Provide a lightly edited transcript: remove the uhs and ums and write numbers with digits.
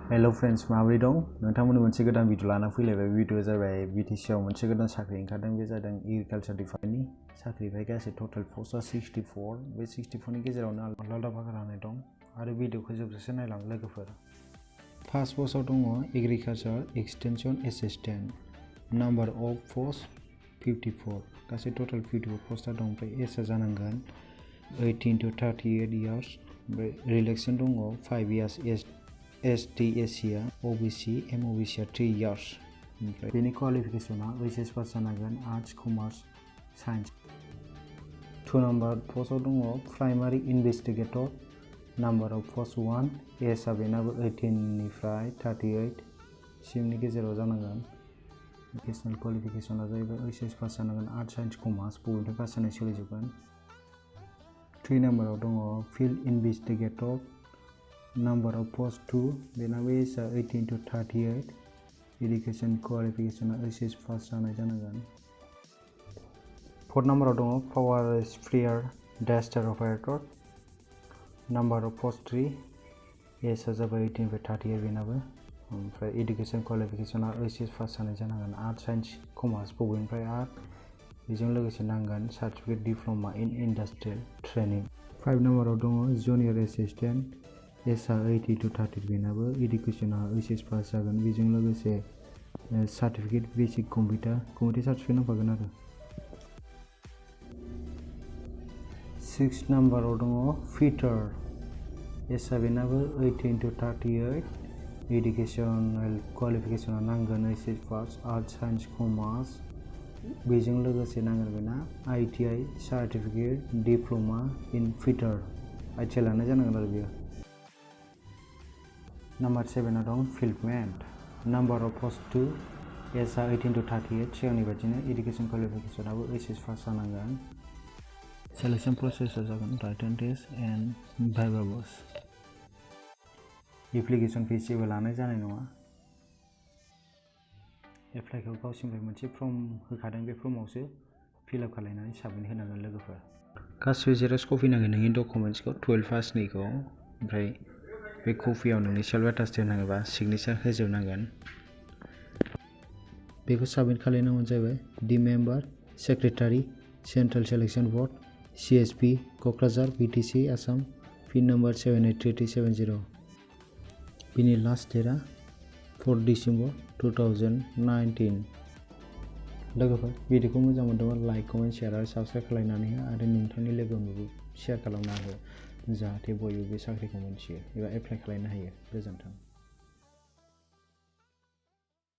hello friends माबोरै दं नोंथांमोननो मोनसे गोदान भिडिअ लाना फैलायबाय भिडिअआ जाबाय BTC आव मोनसे गोदान साख्रि ओंखारदों बे जादों एग्रिकालचार डिपार्टमेन्टनि साख्रिनिफ्राय गासै टोटल पस्टआ 64 बे 64 नि गेजेरावनो आलदा आलदा बाहागो राननाय दं आरो भिडिअखौ जोबजासे नायलां लोगोफोर फार्स्ट पस्टआव दङ agriculture extension assistant number of post 54 गासै टोटल 54 पस्टआ दं ओमफ्राय एजआ जानांगोन 18 to 38 इयार्स ओमफ्राय रिलेक्सन दङ 5 years ST Asia OBC MOBC 3 years ओमफ्राय बेनि क्वालिफिकेशना HS पास जानांगोन आर्ट्स कमार्स साइन्स 2 नम्बर पस्टआव दङ प्राइमारि इनभेस्टिगेटर नाम्बार अफ पस्ट 1 एजआ बेनाबो 18 निफ्राय 38 सिमनि गेजेराव जानांगोन एडिशनेल क्वालिफिकेशना जाहैबाय HS पास जानांगोन आर्ट्स साइन्स कमार्स बबेनिफ्राय पास जानाय सोलिजोबगोन 3 नम्बराव दङ field investigator Number of post 2 बेनाबो एजआ 18 to 38 एडुकेशन क्वालिफिकेशना HS पास जानाय जानांगोन 4 नम्बराव दङ power sprayer duster operator number of post 3 एजआ जाबाय 18 निफ्राय 38 बेनाबो ओमफ्राय एडुकेशन क्वालिफिकेशना HS पास जानाय जानांगोन आर्ट्स साइन्स कमार्स बबेनिफ्राय आर्ट बेजों लोगोसे नांगोन certificate diploma in industrial training 5 नम्बराव दङ जुनियर एसिस्टेन्ट एजआ 80 to 30 बेनाबो एडुकेशना HS पास जागोन बेजों लोगोसे सार्टिफिकेट बेसिक कम्पिउटार सार्टिफिकेट नांफागोन आरो 6 नम्बराव दङ फिटार एजआ बेनाबो 18 to 38 एडुकेशनेल क्वालिफिकेशना नांगोन HS pass arts science commerce बेजों लोगोसे नांगोन बेना ITI certificate diploma in fitter ITI लानाय जानांगोन आरो बेयो Number 7 दं फिल्डमेन्ट नाम्बार अफ पस्ट 2 एजआ 18 to 38 सिगांनि बायदिनो एडुकेशन क्वालिफिकेशनाबो HS पास जानांगोन सेलेक्शन प्रसेसआ जागोन राइटन टेस्ट एन्ड भाइभा बस एप्लिकेशन फिस जेबो लानाय जानाय नङा एप्लाइखौ गावसिनिफ्राय मोनसे फर्म होखादों बे फर्मावसो फिलआप खालामनानै साबमिट होनांगोन लोगोफोर गासिबो जेरक्स कपि नांगोन नोंनि डकुमेन्ट्सखौ 12 पासनिखौ ओमफ्राय बे कपियाव नोंनि सेल्फ एटास्ट होनांगौबा सिगनेचार होजोबनांगोन बेखौ साबमिट खालामनांगौ जाबाय the member secretary central selection board CSP Kokrajhar BTC Assam pin number 783370 बिनि लास्ट डेटआ 4 डिसेम्बर 2019 लोगोफोर भिडिअखौ मोजां मोनदोंबा लाइक कमेन्ट शेयार आरो साबस्क्राइब खालामनानै हो आरो नोंथांनि लोगोफोरनोबो शेयार खालामना हो जाहाथे बयबो बे साख्रिखौ मोनथियो एबा एप्लाइ खालामनो हायो गोजोन्थों